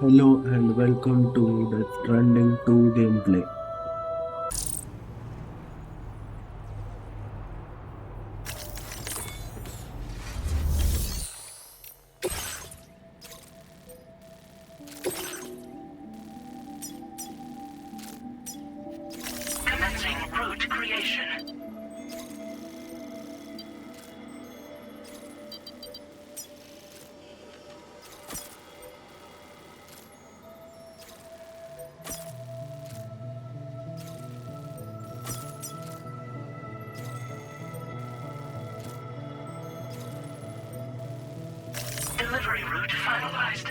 Hello and welcome to the Stranding 2 gameplay. Commencing route creation. Delivery route finalized.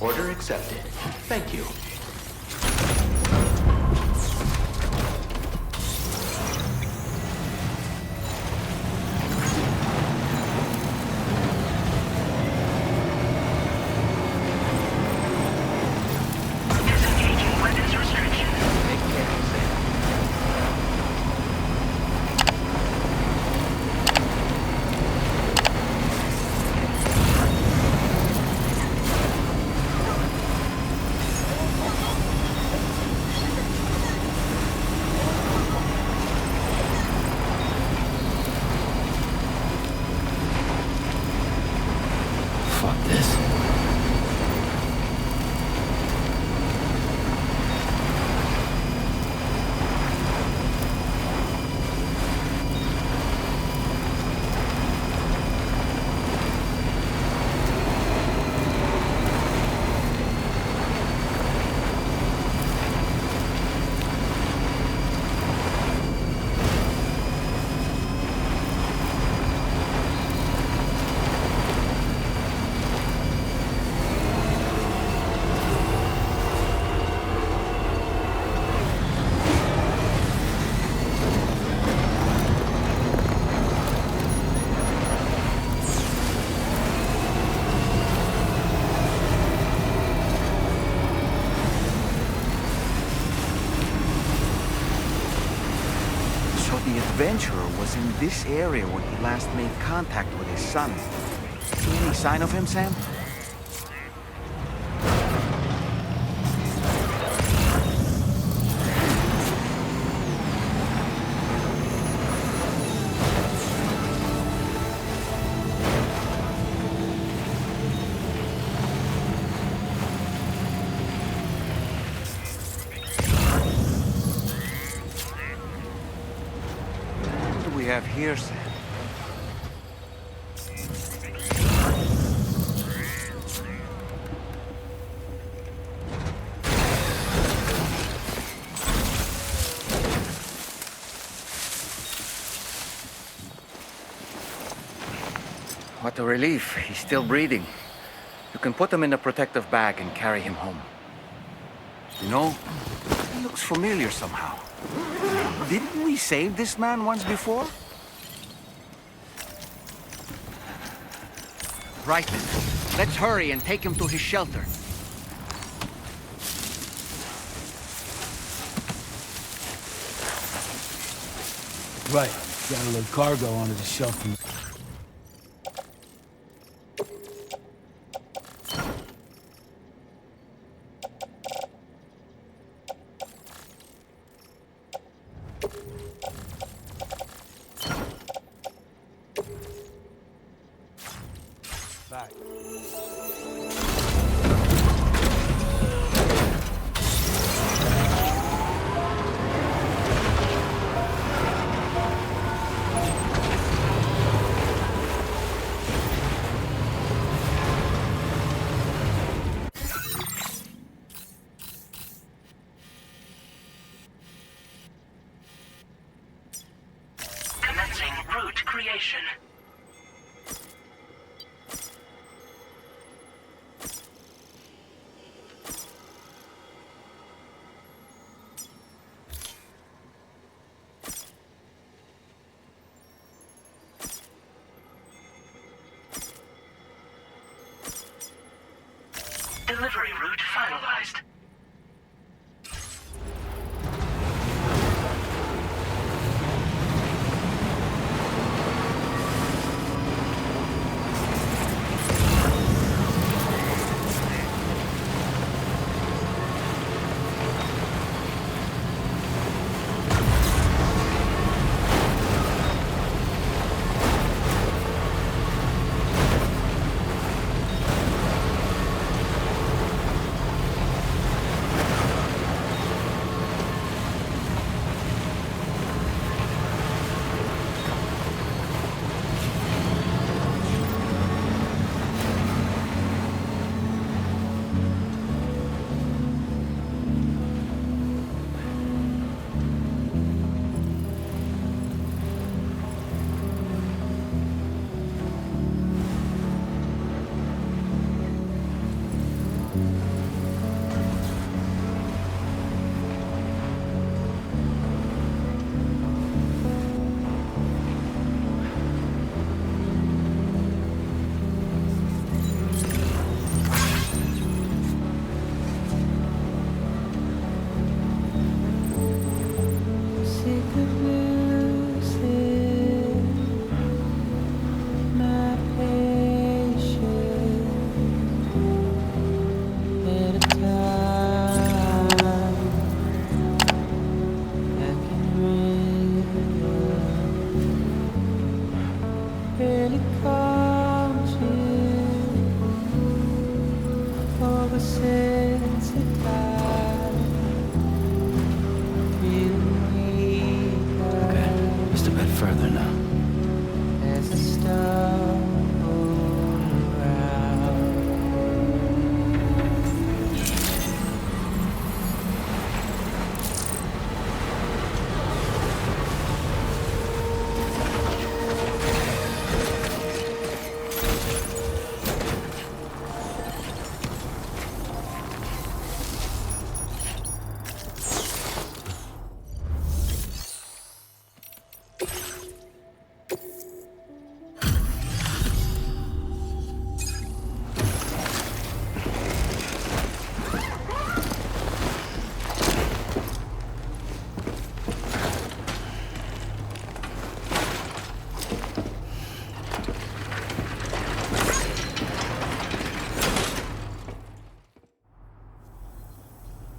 Order accepted. Thank you. Disengaging weapons restriction. Take care, Sam. Fuck this. So the adventurer was in this area when he last made contact with his son. See any sign of him, Sam? What do we have here, Sam? What a relief. He's still breathing. You can put him in a protective bag and carry him home. You know, he looks familiar somehow. Didn't we save this man once before? Right then. Let's hurry and take him to his shelter. Right. Gotta load cargo onto the shelf. Back. creation. Delivery route finalized. Okay, just a bit further now.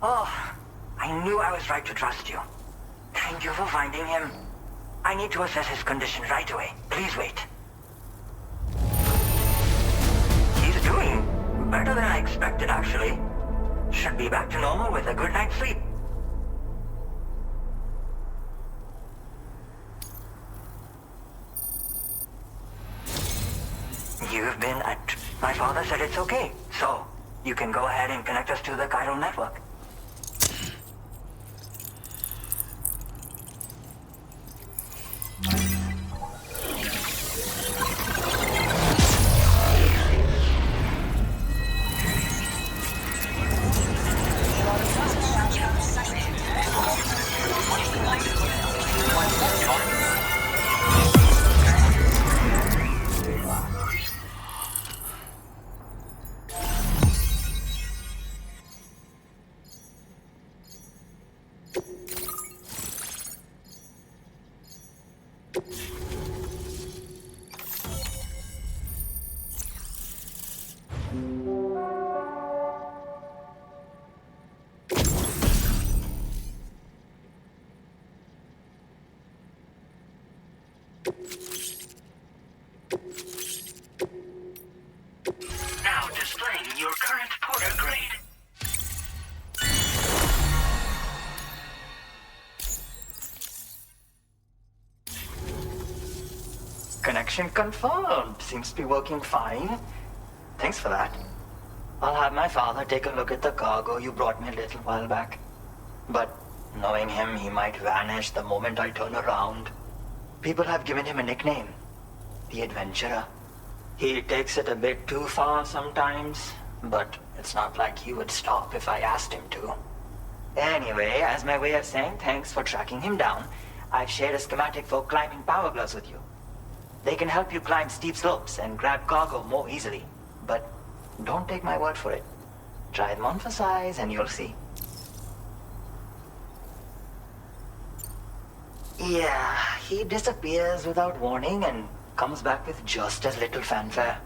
Oh, I knew I was right to trust you. Thank you for finding him. I need to assess his condition right away. Please wait. He's doing better than I expected, actually. Should be back to normal with a good night's sleep. You've been at... My father said it's okay, so you can go ahead and connect us to the chiral network. Now displaying your current porter grade. Connection confirmed. Seems to be working fine. Thanks for that. I'll have my father take a look at the cargo you brought me a little while back. But knowing him, he might vanish the moment I turn around. People have given him a nickname. the adventurer. He takes it a bit too far sometimes, but it's not like he would stop if I asked him to. Anyway, as my way of saying thanks for tracking him down, I've shared a schematic for climbing power gloves with you. They can help you climb steep slopes and grab cargo more easily. But don't take my word for it. Try them on for size and you'll see. Yeah, he disappears without warning and comes back with just as little fanfare.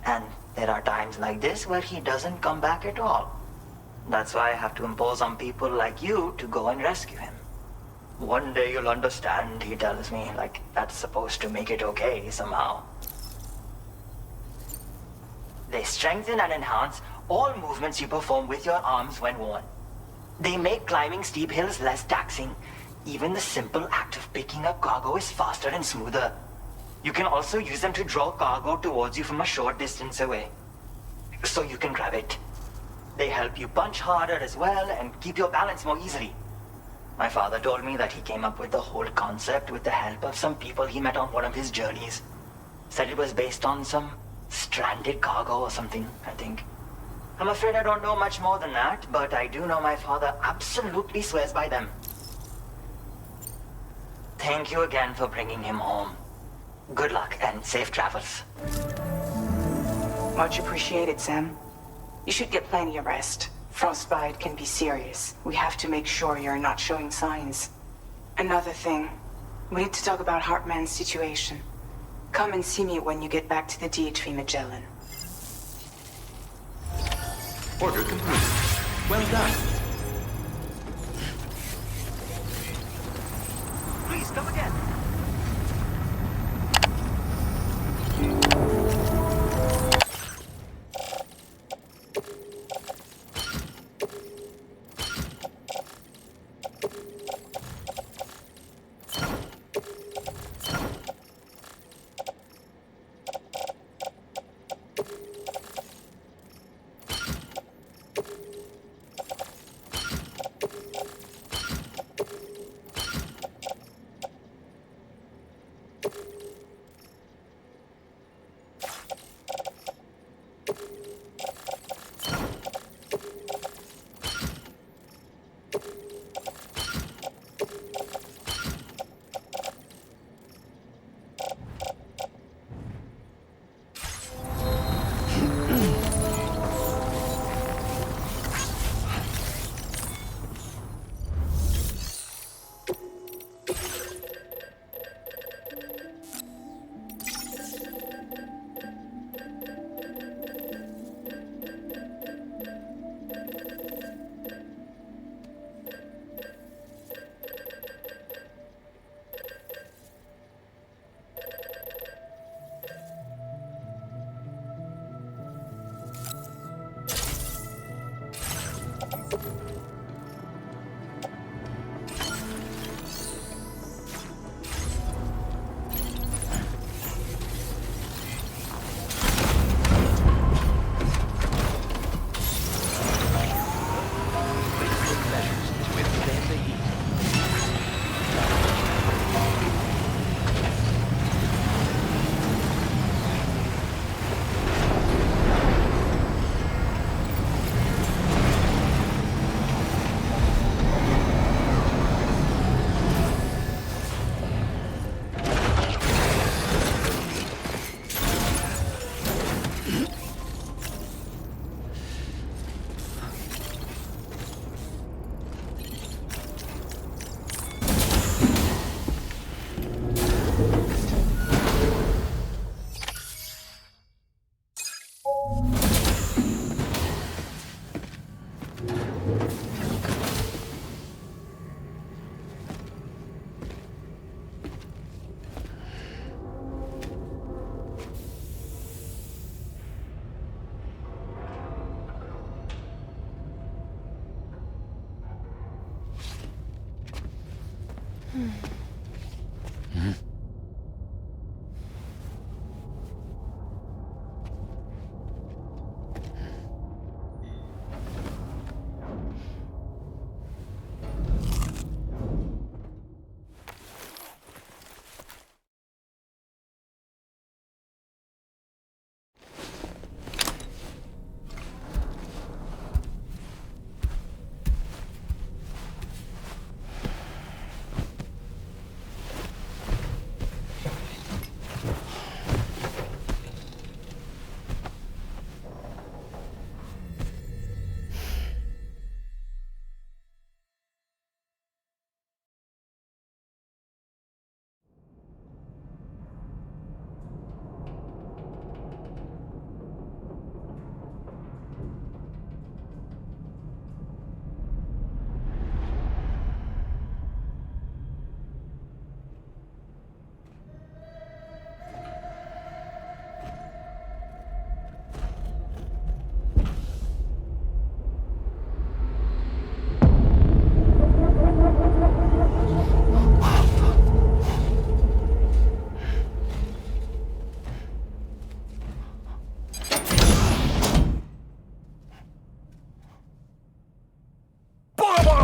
And there are times like this where he doesn't come back at all. That's why I have to impose on people like you to go and rescue him. One day you'll understand, he tells me, like that's supposed to make it okay somehow. They strengthen and enhance all movements you perform with your arms when worn. They make climbing steep hills less taxing. Even the simple act of picking up cargo is faster and smoother. You can also use them to draw cargo towards you from a short distance away, so you can grab it. They help you punch harder as well and keep your balance more easily. My father told me that he came up with the whole concept with the help of some people he met on one of his journeys. Said it was based on some stranded cargo or something, I think. I'm afraid I don't know much more than that, but I do know my father absolutely swears by them. Thank you again for bringing him home. Good luck and safe travels. Much appreciated, Sam. You should get plenty of rest. Frostbite can be serious. We have to make sure you're not showing signs. Another thing, we need to talk about Hartman's situation. Come and see me when you get back to the DHV Magellan. Order complete. Well done. Please, come again.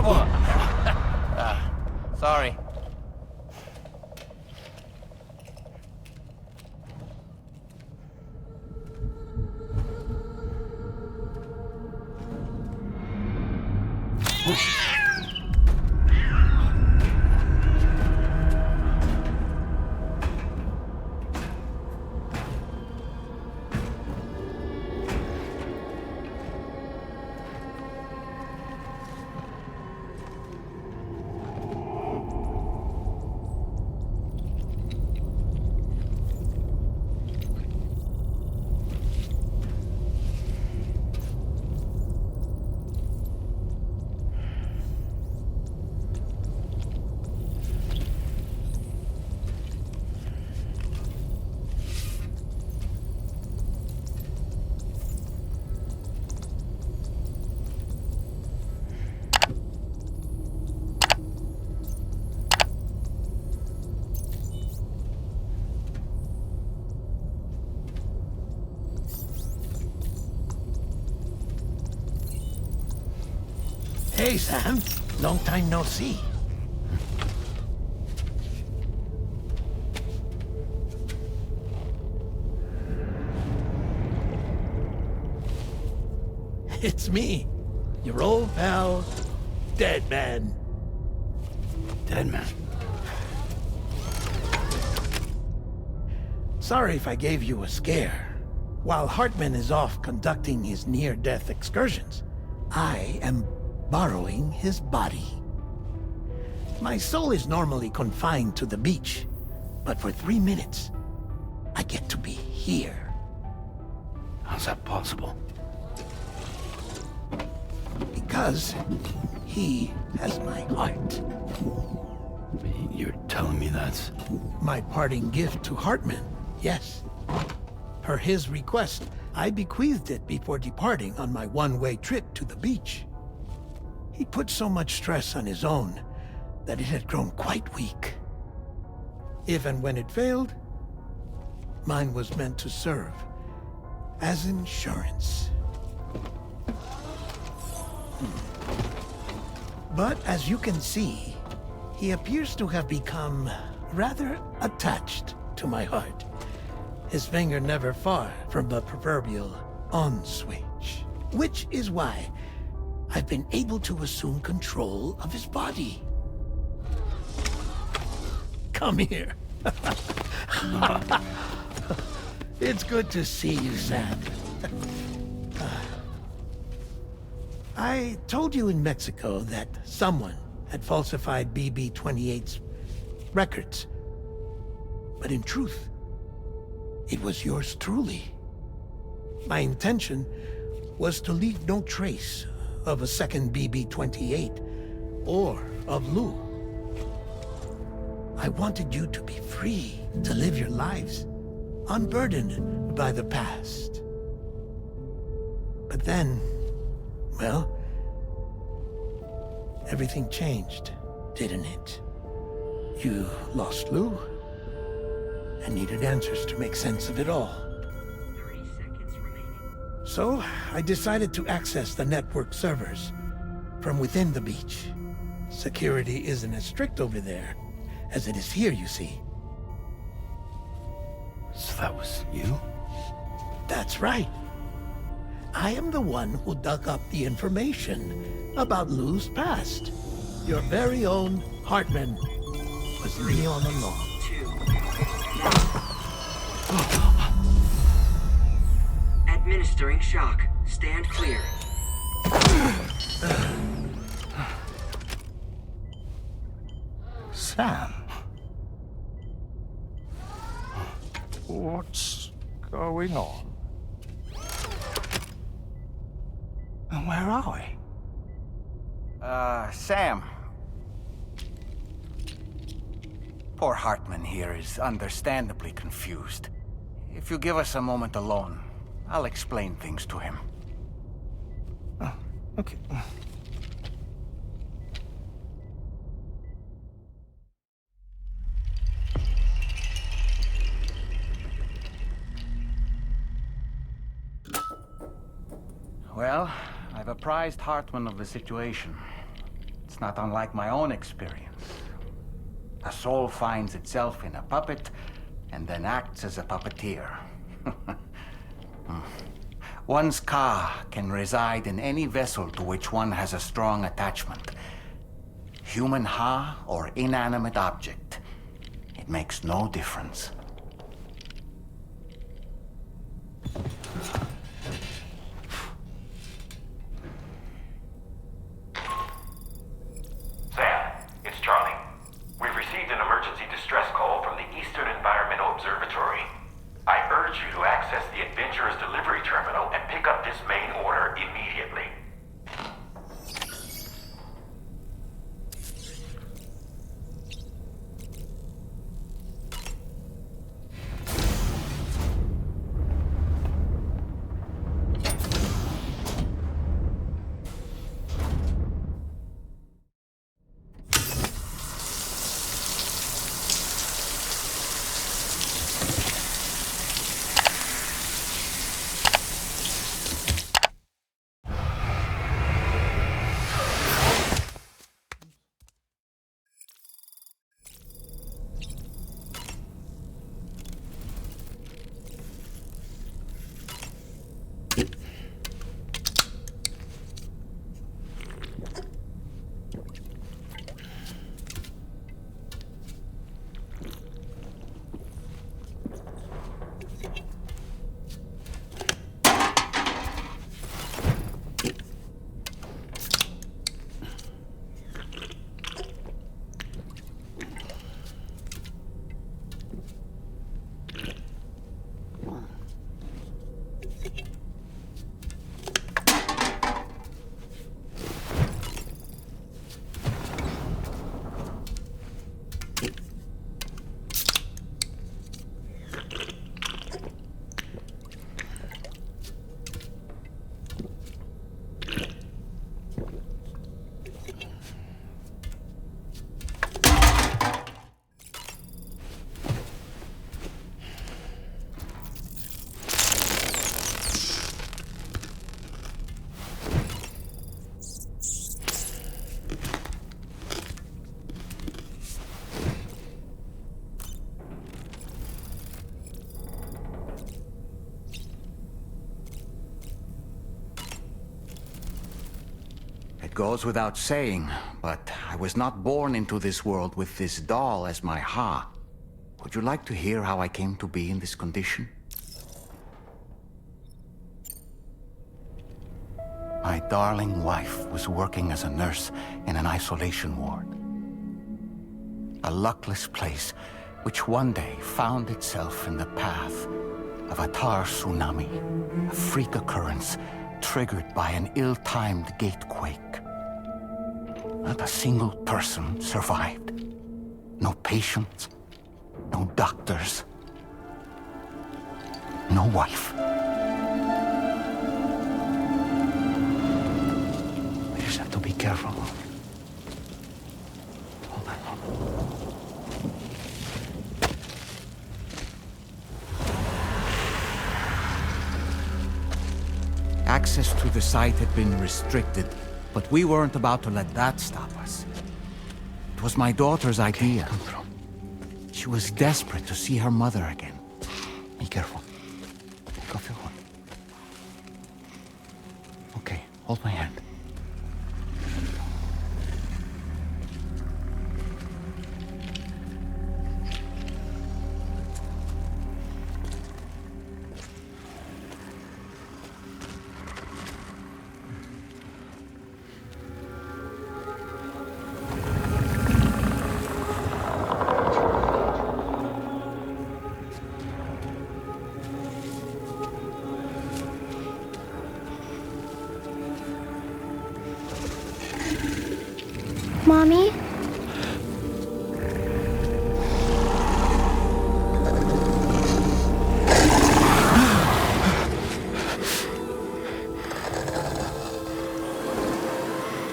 horrible! Sorry. Hey, Sam. Long time no see. It's me, your old pal, Dead Man. Dead man. Sorry if I gave you a scare. While Hartman is off conducting his near-death excursions, I am borrowing his body. My soul is normally confined to the beach, but for 3 minutes, I get to be here. How's that possible? Because he has my heart. You're telling me that's... My parting gift to Hartman, yes. Per his request, I bequeathed it before departing on my one-way trip to the beach. He put so much stress on his own that it had grown quite weak. If and when it failed, mine was meant to serve as insurance. But as you can see, he appears to have become rather attached to my heart. His finger never far from the proverbial on switch. Which is why I've been able to assume control of his body. Come here. It's good to see you, Sam. I told you in Mexico that someone had falsified BB-28's records. But in truth, it was yours truly. My intention was to leave no trace of a second BB-28 or of Lou. I wanted you to be free to live your lives, unburdened by the past. But then, well, everything changed, didn't it? You lost Lou, and needed answers to make sense of it all. 30 seconds remaining. So, I decided to access the network servers from within the beach. Security isn't as strict over there as it is here, you see. So that was you? That's right. I am the one who dug up the information about Lou's past. Your very own Hartman was me all along. 2. Administering shock. Stand clear. Sam? What's going on? And where are we? Sam. Poor Hartman here is understandably confused. If you give us a moment alone, I'll explain things to him. Oh, okay. Well, I've apprised Hartman of the situation. It's not unlike my own experience. A soul finds itself in a puppet and then acts as a puppeteer. One's ka can reside in any vessel to which one has a strong attachment. Human ha or inanimate object. It makes no difference. Sam, it's Charlie. We've received an emergency distress call from the Eastern Observatory. I urge you to access the Adventurer's delivery terminal and pick up this main order immediately. It goes without saying, but I was not born into this world with this doll as my ha. Would you like to hear how I came to be in this condition? My darling wife was working as a nurse in an isolation ward. A luckless place which one day found itself in the path of a tar tsunami, a freak occurrence triggered by an ill-timed gatequake. Not a single person survived. No patients, no doctors, no wife. We just have to be careful. Hold on. Access to the site had been restricted, but we weren't about to let that stop us. It was my daughter's idea. Come through. She was desperate to see her mother again. Be careful. Take off your hood. Okay, hold my hand. Mommy?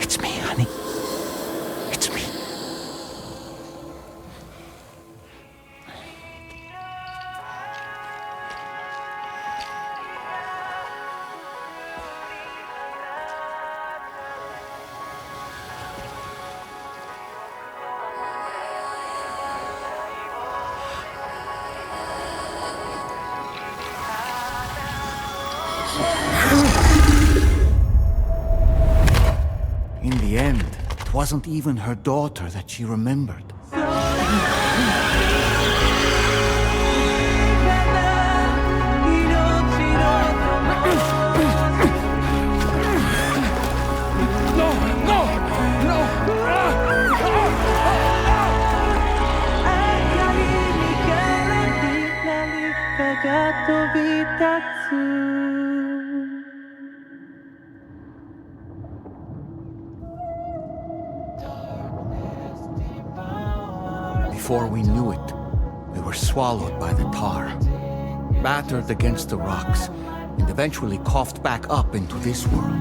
It's me, honey. It's me. wasn't even her daughter that she remembered. Before we knew it, we were swallowed by the tar, battered against the rocks, and eventually coughed back up into this world.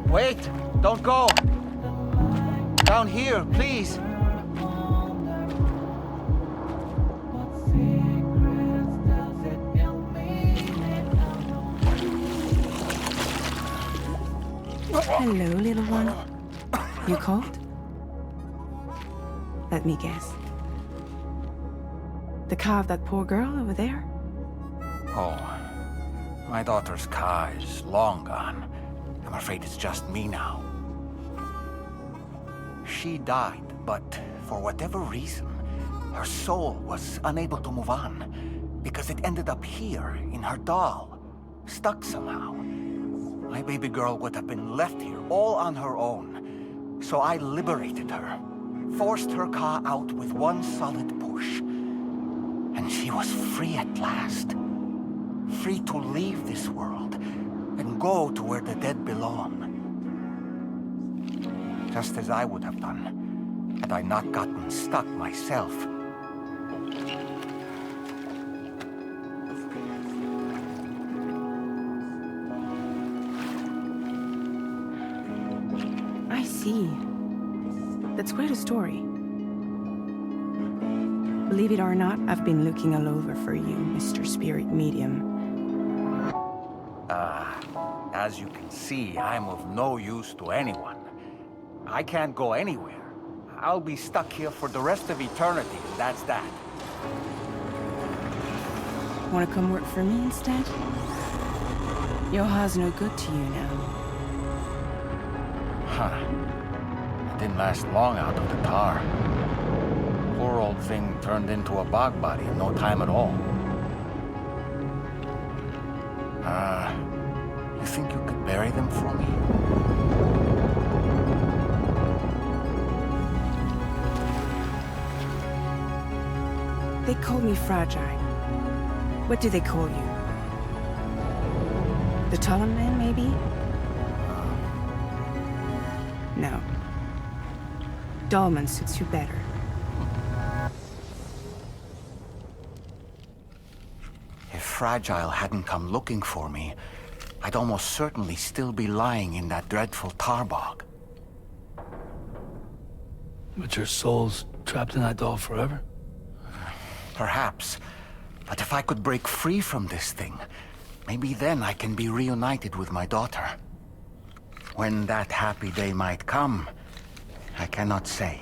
Wait! Don't go! Down here, please! Hello, little one. You cold? Let me guess. The car of that poor girl over there? Oh, my daughter's car is long gone. I'm afraid it's just me now. She died, but for whatever reason, her soul was unable to move on, because it ended up here, in her doll, stuck somehow. My baby girl would have been left here all on her own, so I liberated her, forced her car out with one solid push, and she was free at last. Free to leave this world and go to where the dead belong. Just as I would have done, had I not gotten stuck myself. I see. That's quite a story. Believe it or not, I've been looking all over for you, Mr. Spirit Medium. As you can see, I'm of no use to anyone. I can't go anywhere. I'll be stuck here for the rest of eternity, and that's that. Wanna come work for me instead? Yoha's no good to you now. Huh. It didn't last long out of the tar. Poor old thing turned into a bog body in no time at all. You think you could bury them for me? They call me fragile. What do they call you? The Talon Man, maybe? No. Dolman suits you better. If Fragile hadn't come looking for me, I'd almost certainly still be lying in that dreadful tar bog. But your soul's trapped in that doll forever? Perhaps. But if I could break free from this thing, maybe then I can be reunited with my daughter. When that happy day might come, I cannot say.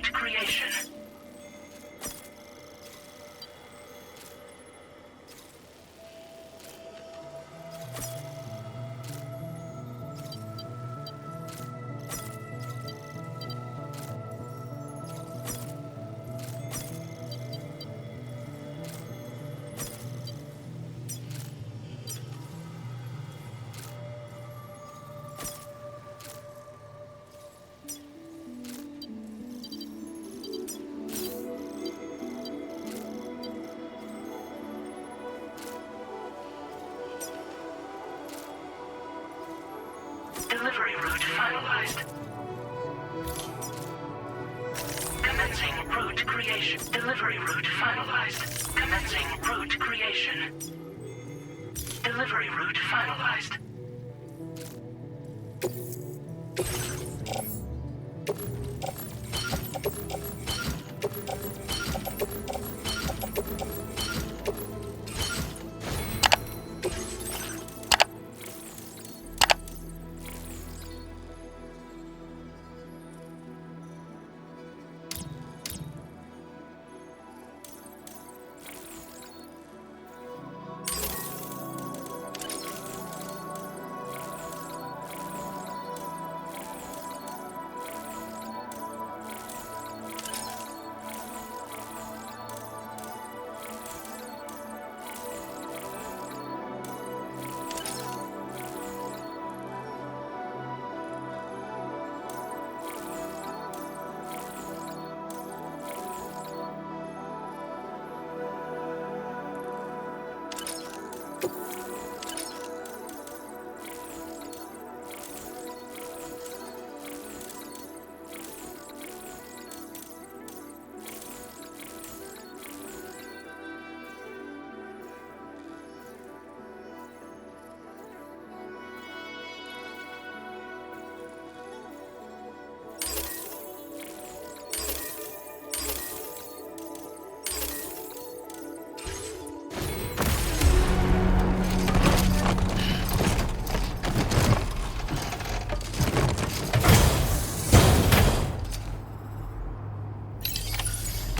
route creation. Delivery route finalized. Commencing route creation. Delivery route finalized. Commencing route creation. Delivery route finalized.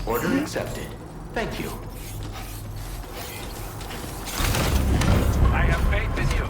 Order accepted. Thank you. I have faith in you.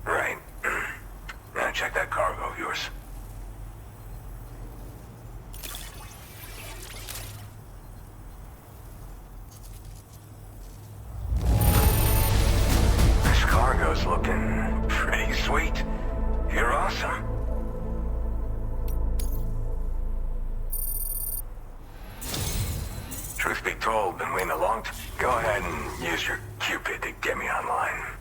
Right. Now check that cargo of yours. This cargo's looking pretty sweet. You're awesome. Truth be told, been waiting a long time. Go ahead and use your Cupid to get me online.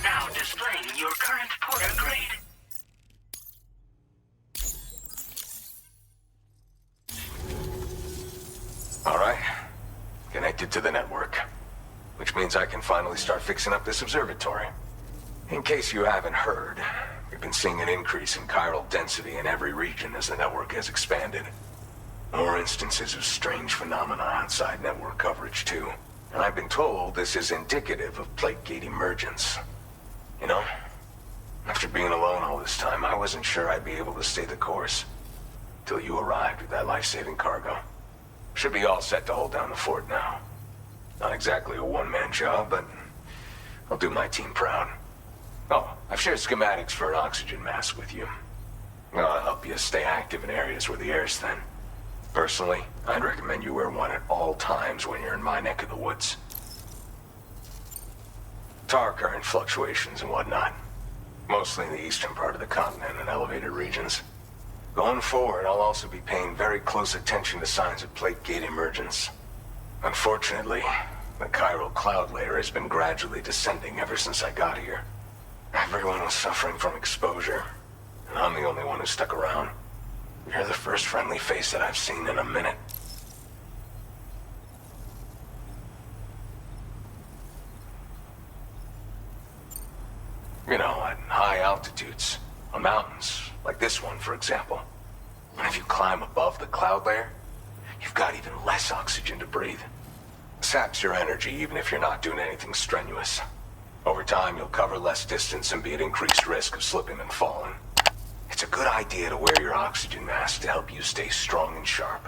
Now displaying your current porter grade. All right. Connected to the network. Which means I can finally start fixing up this observatory. In case you haven't heard, we've been seeing an increase in chiral density in every region as the network has expanded. More instances of strange phenomena outside network coverage, too. And I've been told this is indicative of plate gate emergence. You know, after being alone all this time, I wasn't sure I'd be able to stay the course. Till you arrived with that life-saving cargo. Should be all set to hold down the fort now. Not exactly a one-man job, but I'll do my team proud. Oh, I've shared schematics for an oxygen mask with you. I'll help you stay active in areas where the air's thin. Personally, I'd recommend you wear one at all times when you're in my neck of the woods. Tar current fluctuations and whatnot. Mostly in the eastern part of the continent and elevated regions. Going forward, I'll also be paying very close attention to signs of plate gate emergence. Unfortunately, the chiral cloud layer has been gradually descending ever since I got here. Everyone was suffering from exposure, and I'm the only one who stuck around. You're the first friendly face that I've seen in a minute. You know, at high altitudes, on mountains, like this one, for example. And if you climb above the cloud layer, you've got even less oxygen to breathe. Saps your energy even if you're not doing anything strenuous. Over time, you'll cover less distance and be at increased risk of slipping and falling. It's a good idea to wear your oxygen mask to help you stay strong and sharp.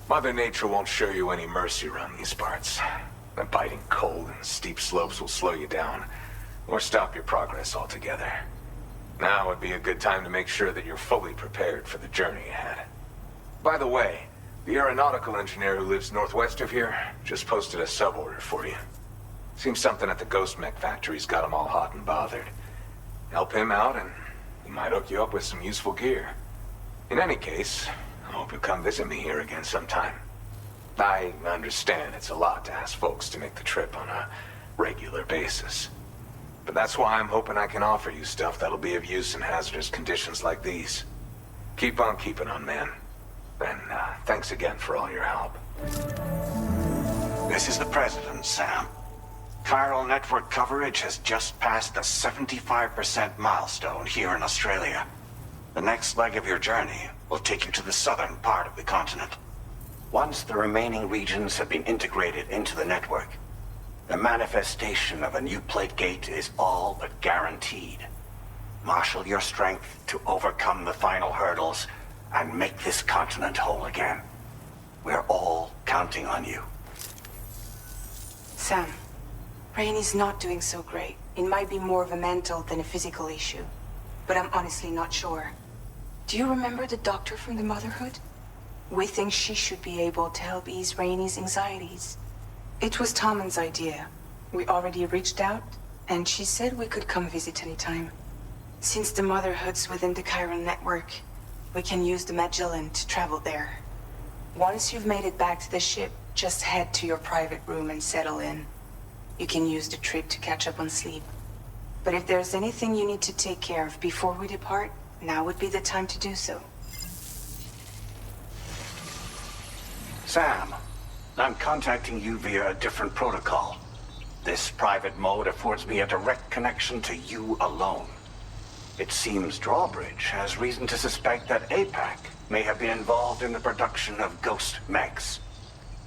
Mother Nature won't show you any mercy around these parts. The biting cold and steep slopes will slow you down, or stop your progress altogether. Now would be a good time to make sure that you're fully prepared for the journey ahead. By the way, the aeronautical engineer who lives northwest of here just posted a sub-order for you. Seems something at the Ghost Mech factory's got him all hot and bothered. Help him out and he might hook you up with some useful gear. In any case, I hope you'll come visit me here again sometime. I understand it's a lot to ask folks to make the trip on a regular basis. But that's why I'm hoping I can offer you stuff that'll be of use in hazardous conditions like these. Keep on keeping on, man. And thanks again for all your help. This is the President, Sam. Chiral network coverage has just passed the 75% milestone here in Australia. The next leg of your journey will take you to the southern part of the continent. Once the remaining regions have been integrated into the network, the manifestation of a new plate gate is all but guaranteed. Marshal your strength to overcome the final hurdles and make this continent whole again. We're all counting on you. Sam, Rainey's not doing so great. It might be more of a mental than a physical issue, but I'm honestly not sure. Do you remember the doctor from the Motherhood? We think she should be able to help ease Rainey's anxieties. It was Tommen's idea. We already reached out, and she said we could come visit anytime. Since the Motherhood's within the chiral network, we can use the Magellan to travel there. Once you've made it back to the ship, just head to your private room and settle in. You can use the trip to catch up on sleep. But if there's anything you need to take care of before we depart, now would be the time to do so. Sam, I'm contacting you via a different protocol. This private mode affords me a direct connection to you alone. It seems Drawbridge has reason to suspect that APAC may have been involved in the production of Ghost Mechs.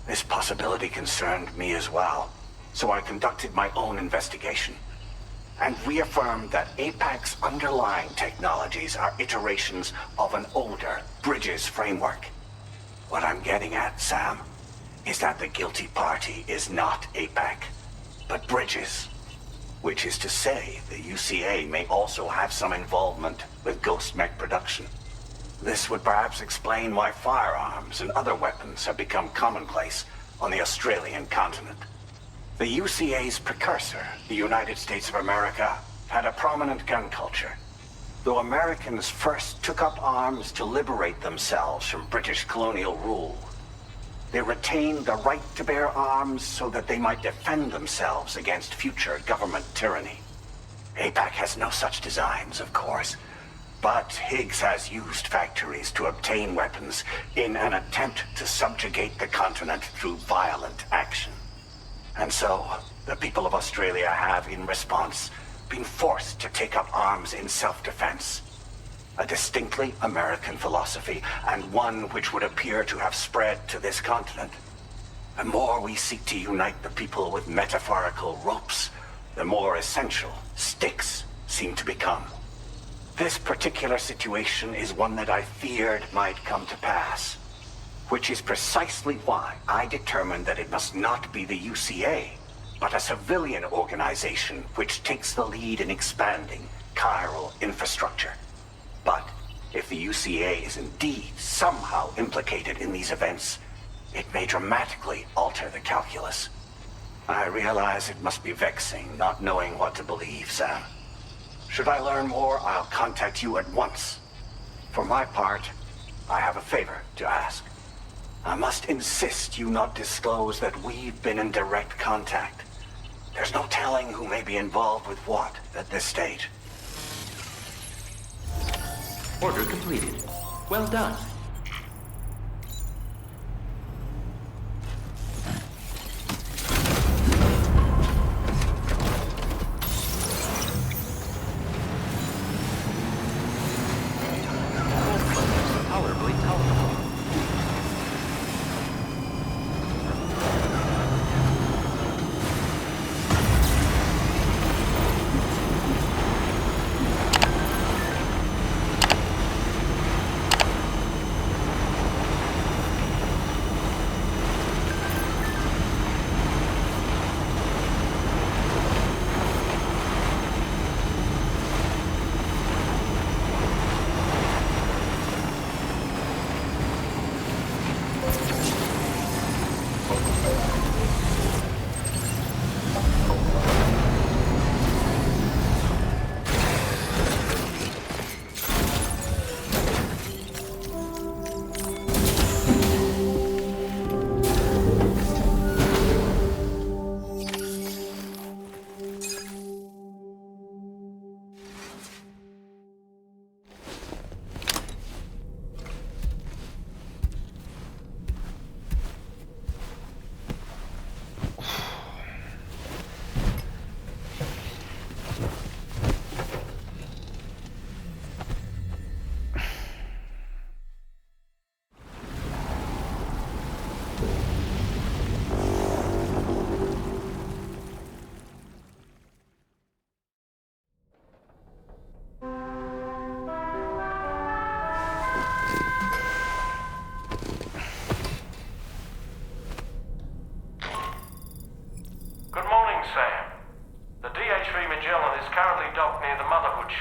This possibility concerned me as well, so I conducted my own investigation and reaffirmed that APAC's underlying technologies are iterations of an older Bridges framework. What I'm getting at, Sam, is that the guilty party is not APAC, but Bridges. Which is to say, the UCA may also have some involvement with Ghost Mech production. This would perhaps explain why firearms and other weapons have become commonplace on the Australian continent. The UCA's precursor, the United States of America, had a prominent gun culture. Though Americans first took up arms to liberate themselves from British colonial rule, they retained the right to bear arms so that they might defend themselves against future government tyranny. APAC has no such designs, of course, but Higgs has used factories to obtain weapons in an attempt to subjugate the continent through violent action. And so, the people of Australia have, in response, been forced to take up arms in self-defense. A distinctly American philosophy, and one which would appear to have spread to this continent. The more we seek to unite the people with metaphorical ropes, the more essential sticks seem to become. This particular situation is one that I feared might come to pass, which is precisely why I determined that it must not be the UCA, but a civilian organization which takes the lead in expanding chiral infrastructure. But if the UCA is indeed somehow implicated in these events, it may dramatically alter the calculus. I realize it must be vexing not knowing what to believe, Sam. Should I learn more, I'll contact you at once. For my part, I have a favor to ask. I must insist you not disclose that we've been in direct contact. There's no telling who may be involved with what at this stage. Order completed. Well done. Power blade tower.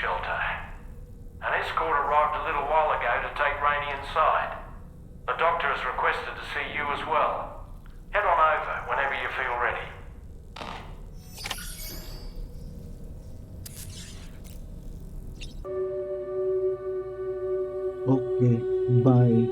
Shelter. An escort arrived a little while ago to take Rainey inside. The doctor has requested to see you as well. Head on over whenever you feel ready. Okay, bye.